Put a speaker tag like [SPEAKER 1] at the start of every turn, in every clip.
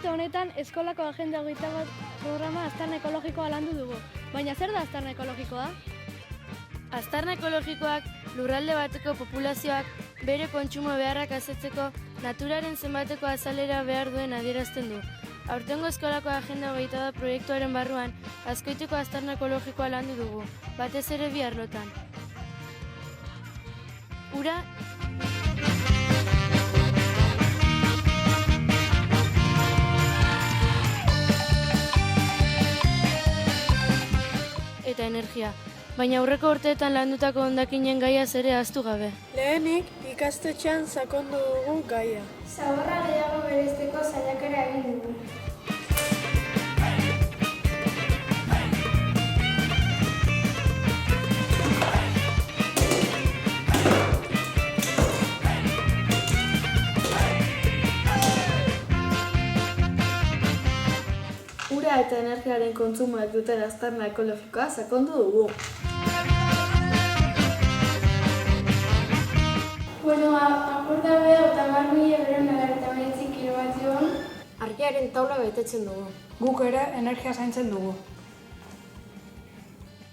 [SPEAKER 1] aste honetan eskolako agenda 21 programa aztarna ekologikoa landu dugu. Baina zer da aztarna ekologikoa?
[SPEAKER 2] Aztarna ekologikoak lurralde bateko populazioak bere kontsumo beharrak asetzeko naturaren zenbateko azalera behar duen adierazten du. Aurtengo eskolako agenda 21 proiektuaren barruan Azkoitiko aztarna ekologikoa landu dugu, batez ere bi arlotan. Ura eta energia, baina aurreko urteetan landutako hondakinen gaia ere ahaztu gabe.
[SPEAKER 3] Lehenik, ikastetxean sakondu dugu gaia.
[SPEAKER 4] Zaborra gehiago berezteko saiakera egin dugu.
[SPEAKER 3] Ura eta energiaren kontsumoak duten aztarna ekologikoa sakondu dugu.
[SPEAKER 4] Apurta beha eta 10.999 kilobatioan
[SPEAKER 3] Argiaren taula betetzen dugu. Guk ere energia zaintzen dugu.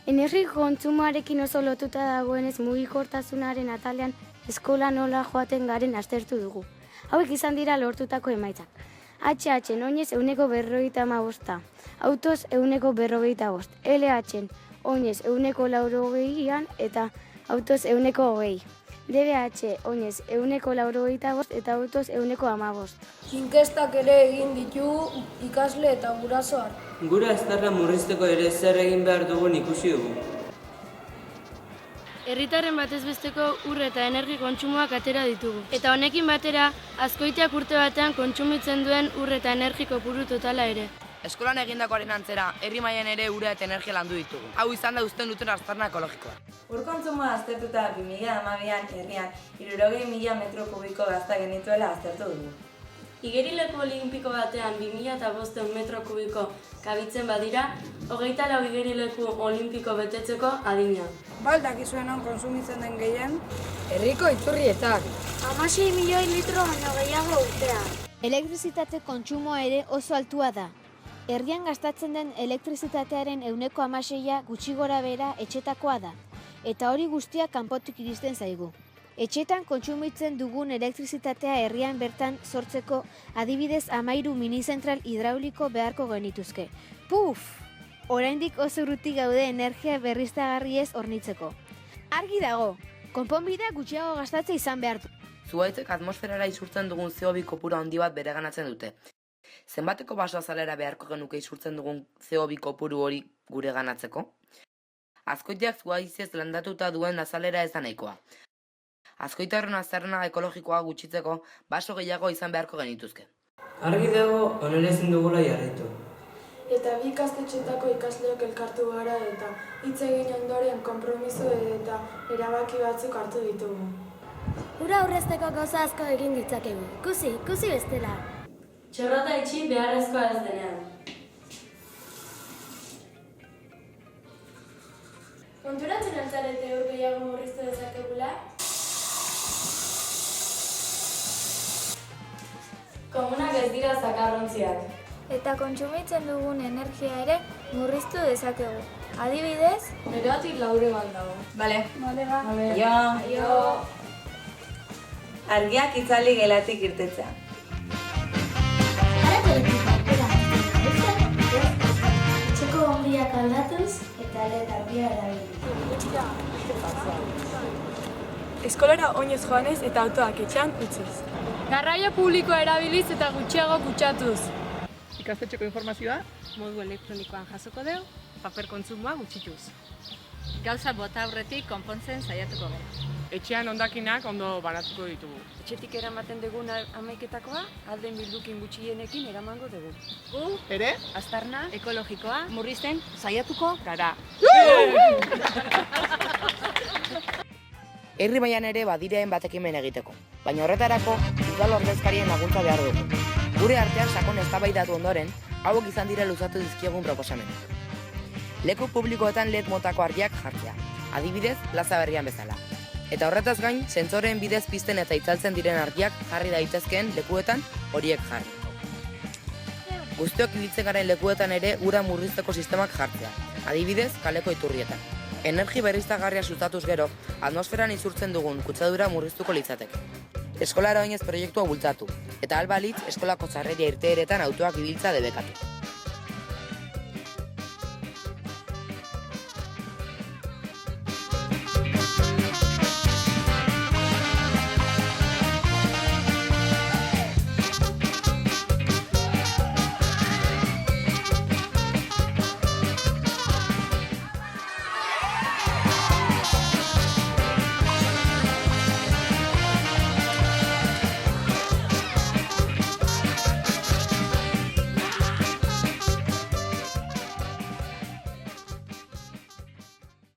[SPEAKER 5] Energi kontsumoarekin oso lotuta dagoenez mugikortasunaren atalean eskola nola joaten garen aztertu dugu. Hauek izan dira lortutako emaitzak. HH-en oinez 155, autoz 155, LH-en oinez 180 eta autoz 120. DBH oinez 185 eta autoz 115.
[SPEAKER 3] Inkestak ere egin ditugu ikasle eta gurasoak.
[SPEAKER 6] Gure aztarna murrizteko ere zer egin behar dugun ikusi dugu.
[SPEAKER 2] Herritarren batez besteko ur eta energi kontsumoak atera ditugu. Eta honekin batera, Azkoitiak urte batean kontsumitzen duen ur eta energi kopuru totala ere.
[SPEAKER 7] Eskolan egindakoaren antzera, herri mailan ere ura eta energia landu ditugu. Hau izan da uzten duten aztarna ekologikoa.
[SPEAKER 8] Ur kontsumoa aztertuta 2012an herrian 60.000 metro kubiko gazta genituela aztertu dugu.
[SPEAKER 2] Igerileku olimpiko batean 2.500 metro kubiko kabitzen badira, 24 igerileku olimpiko betetzeko adina.
[SPEAKER 3] Baldak izuenan konsumitzen den gehien?
[SPEAKER 8] Herriko iturrietak.
[SPEAKER 4] 16 milioi litro baino gehiago urtean.
[SPEAKER 9] Elektrizitate kontsumoa ere oso altua da. Herrian gastatzen den elektrizitatearen 16% gutxi gora bera etxetakoa da. Eta hori guztia kanpotik iristen zaigu. Etxetan kontsumitzen dugun elektrizitatea herrian bertan sortzeko adibidez 13 minizentral hidrauliko beharko genituzke. Puf! Oraindik oso urruti gaude energia berriztagarriez hornitzeko. Argi dago, konponbidea gutxiago gastatzea izan behar du.
[SPEAKER 7] Zuhaitzek atmosferara isurtzen dugun CO2 kopuru handi bat bereganatzen dute. Zenbateko basoazalera beharko genuke isurtzen dugun CO2 kopuru hori gure ganatzeko? Azkoitiak zuhaitzez landatuta duen azalera ez da nahikoa. Azkoitarren aztarna ekologikoa gutxitzeko baso gehiago izan beharko genituzke.
[SPEAKER 6] Argi dago honela ezin dugula jarraitu.
[SPEAKER 3] Eta bi ikastetxetako ikasleok elkartu gara eta hitz egin ondoren konpromiso eta erabaki batzuk hartu ditugu.
[SPEAKER 4] Ura aurrezteko gauza asko egin ditzakegu. Ikusi bestela.
[SPEAKER 2] Txorrota itxi beharrezkoa ez denean.
[SPEAKER 4] Konturatzen altzarete ur gehiago murriztu dezakegula?
[SPEAKER 2] Komunak ez dira zakarrontziak.
[SPEAKER 4] Eta kontsumitzen dugun energia ere murriztu dezakegu. Adibidez,
[SPEAKER 3] Beratik laure bat dago.
[SPEAKER 8] Bale.
[SPEAKER 4] jo.
[SPEAKER 8] Argiak itzali gelatik irtetzea.
[SPEAKER 4] Etxeko bonbiak aldatuz eta LED argia erabili.
[SPEAKER 3] Eskolara oinez joanez eta autoak etxean utziz. Garraio publikoa erabiliz eta gutxiago kutsatuz.
[SPEAKER 10] Ikastetxeko informazioa modu elektronikoan jasoko dugu, paper kontsumoa gutxituz. Gauza bota aurretik konpontzen saiatuko gara. Etxean hondakinak ondo banatuko ditugu. Etxetik eramaten dugun hamaiketakoa, alden bildukin gutxienekin eramango dugu. Gu, ere, aztarna ekologikoa murrizten saiatuko gara.
[SPEAKER 7] Herri mailan ere badirean batekimen egiteko, baina horretarako udal ordezkarien laguntza behar dugu. Gure artean sakon eztabaidatu ondoren, hauek izan dira luzatu dizkiegun proposamenak. Leku publikoetan LED motako argiak jartzea, adibidez plaza berrian bezala. Eta horretaz gain, sentsoreen bidez pizten eta itzaltzen diren argiak jarri daitezkeen lekuetan horiek jarri. Guztiok ibiltzen garen lekuetan ere ura murrizteko sistemak jartzea, adibidez kaleko iturrietan. Energi berriztagarria sustatuz gero, atmosferan izurtzen dugun kutsadura murriztuko litzateke. Eskolara oinez proiektua bultzatu, eta albalitz eskolako sarreria irteeretan autoak ibiltza debekatu.